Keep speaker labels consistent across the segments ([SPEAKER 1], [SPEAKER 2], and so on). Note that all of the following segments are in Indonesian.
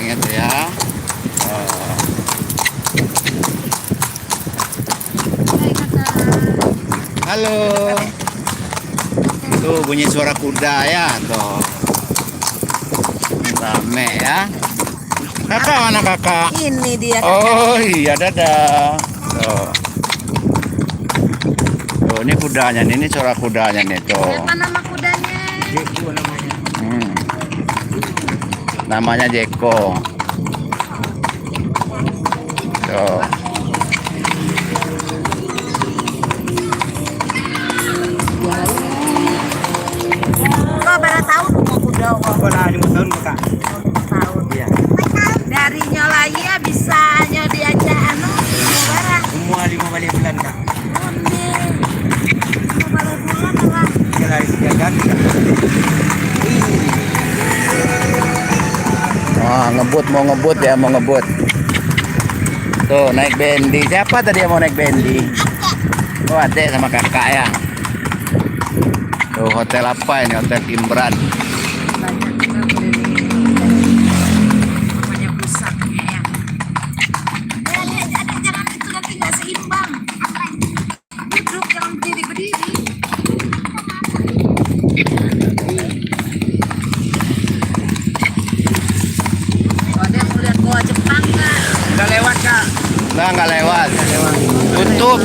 [SPEAKER 1] Ingat ya. Oh. Halo. Tuh bunyi suara kuda ya, tuh. Rame ya. Kakak mana kakak?
[SPEAKER 2] Ini dia.
[SPEAKER 1] Oh iya, dadah. Tuh. Tuh, ini kudanya nih, ini suara kudanya nih tuh.
[SPEAKER 2] Siapa nama kudanya?
[SPEAKER 3] Jeko namanya.
[SPEAKER 1] Namanya Jeko. Tuh.
[SPEAKER 2] Kok berapa tahun mau kuda kok?
[SPEAKER 3] Apa lah 5 tahun kak?
[SPEAKER 2] Tahun.
[SPEAKER 3] Iya.
[SPEAKER 2] Dari nyolai ya bisa nyodi aja anu barang.
[SPEAKER 3] Semua 5 kali bulan kak.
[SPEAKER 2] Onde. Mau balik bulan lah.
[SPEAKER 3] Dia lari 3 kali kak.
[SPEAKER 1] Wah, mau ngebut ya, mau ngebut. Tuh, naik bendi. Siapa tadi yang mau naik bendi? Oh, adek sama kakak ya. Tuh, hotel apa ini? Hotel Imran.
[SPEAKER 2] Banyak pusatnya ya. Jangan itu nanti nggak seimbang. Duduk jangan berdiri. Oh, ada yang mau lihat goa Jepang nggak?
[SPEAKER 3] Udah lewat kak.
[SPEAKER 1] Nggak lewat. Tutup.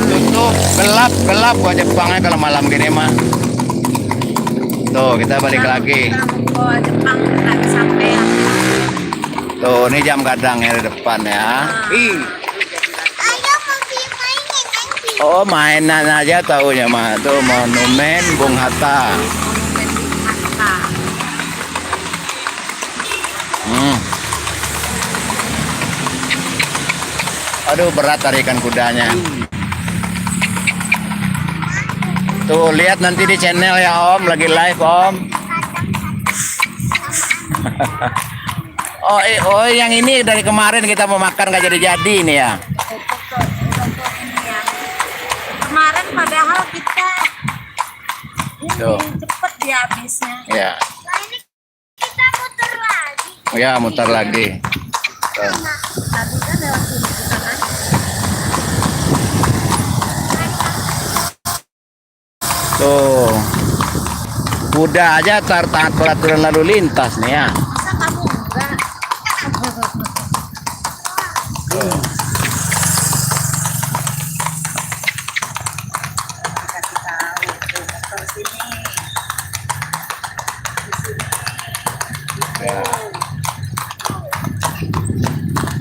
[SPEAKER 1] Gelap gua Jepangnya kalau malam gini mah. Tuh, kita balik lagi.
[SPEAKER 2] Goa Jepang nggak sampai.
[SPEAKER 1] Tuh, ini jam gadangnya di depan ya.
[SPEAKER 3] Ih.
[SPEAKER 2] Ayo mau dimainin nanti.
[SPEAKER 1] Oh, mainan aja taunya mah. Tuh, monumen Bung Hatta. Aduh, berat tarikan kudanya. Tuh, lihat nanti di channel ya Om, lagi live Om. Oh, yang ini dari kemarin kita mau makan nggak jadi-jadi nih ya.
[SPEAKER 2] Kemarin padahal kita
[SPEAKER 1] Tuh.
[SPEAKER 2] cepet dia habisnya.
[SPEAKER 1] Ya,
[SPEAKER 2] Nah, ini kita muter lagi.
[SPEAKER 1] ya mutar lagi. Tuh.
[SPEAKER 2] Tadi kan lewat sini kita kan.
[SPEAKER 1] Tuh, kuda aja taat peraturan lalu lintas nih ya.
[SPEAKER 2] Masa kamu enggak? Kasih tahu tuh motor sini.
[SPEAKER 1] Ya.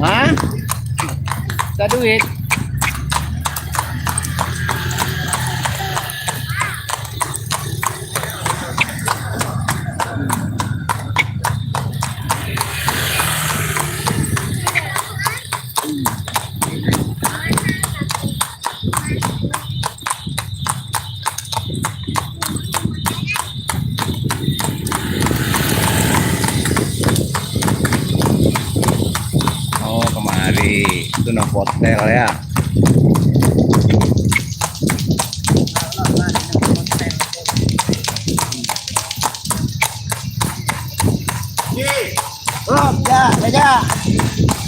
[SPEAKER 1] Hah? Kita duit. Oh, kemari. Itu no hotel ya.
[SPEAKER 3] Oh, ya.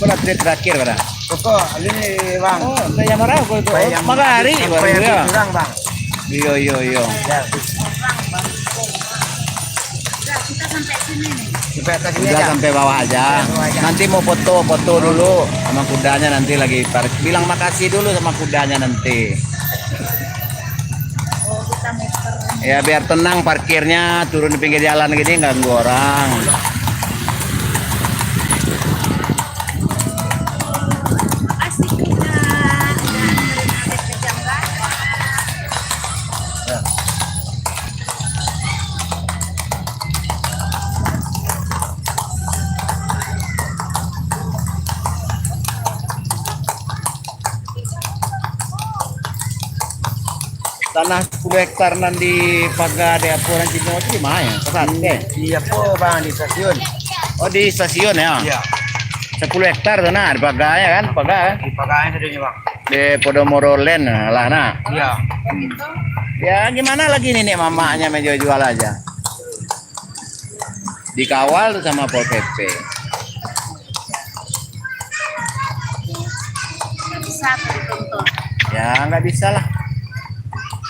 [SPEAKER 1] Kalau terakhir pada.
[SPEAKER 3] Koko, ini bang.
[SPEAKER 1] Oh, saya marah kok itu. Magari baru ya.
[SPEAKER 3] Kurang bang.
[SPEAKER 1] Iya.
[SPEAKER 3] Ya.
[SPEAKER 2] Udah, kita sampai sini nih.
[SPEAKER 3] Sampai atas sini
[SPEAKER 1] Udah
[SPEAKER 3] aja.
[SPEAKER 1] sampai bawah aja.
[SPEAKER 3] Bawah aja.
[SPEAKER 1] Nanti mau foto dulu sama kudanya nanti lagi bilang makasih dulu sama kudanya nanti.
[SPEAKER 2] Oh, kita muter.
[SPEAKER 1] Ya biar tenang parkirnya, turun di pinggir jalan gini ganggu orang.
[SPEAKER 2] Makasih kita udah nganterin Adit ke jam gadang.
[SPEAKER 1] Tanah 10 hektar nanti paga di Apuran Cino itu gimana ya? Pesantren.
[SPEAKER 3] Iya po bang di stasiun.
[SPEAKER 1] Oh di stasiun ya?
[SPEAKER 3] Iya.
[SPEAKER 1] 10 hektar sana di paganya kan? Paga kan?
[SPEAKER 3] Di pagain saja bang.
[SPEAKER 1] Di Podomoro Land lah nah.
[SPEAKER 3] Iya.
[SPEAKER 1] Ya gimana lagi nih mamanya menjual aja. Dikawal tuh sama Pol PP. Ya nggak bisa lah.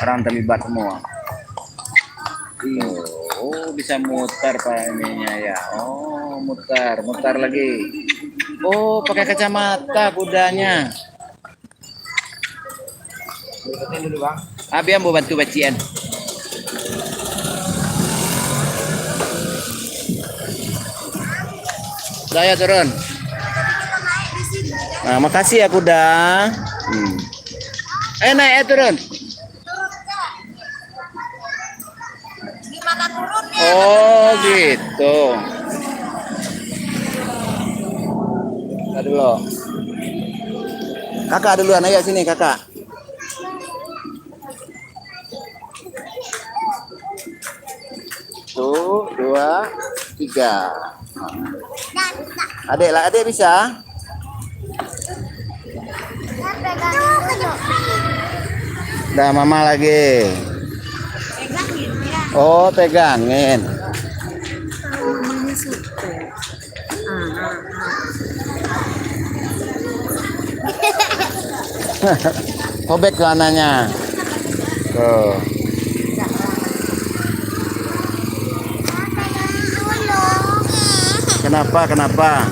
[SPEAKER 1] Orang terlibat semua. Tuh, oh bisa mutar pak ininya ya. Oh mutar, mutar lagi. Oh pakai kacamata kudanya.
[SPEAKER 3] Ikutin dulu bang.
[SPEAKER 1] Abi yang mau bantu bacian. Saya turun. Nah, makasih ya kuda. Naik turun.
[SPEAKER 2] Gimana turunnya?
[SPEAKER 1] Oh gitu. Aduh lo. Kakak duluan, ayo sini kakak. Tuh, 2, 3. Adek lah, adek bisa. Dah mama lagi.
[SPEAKER 2] Pegangin ya.
[SPEAKER 1] Oh, pegangin.
[SPEAKER 2] Mamanya suka.
[SPEAKER 1] Sobek celananya. Tuh. Kenapa? Kenapa?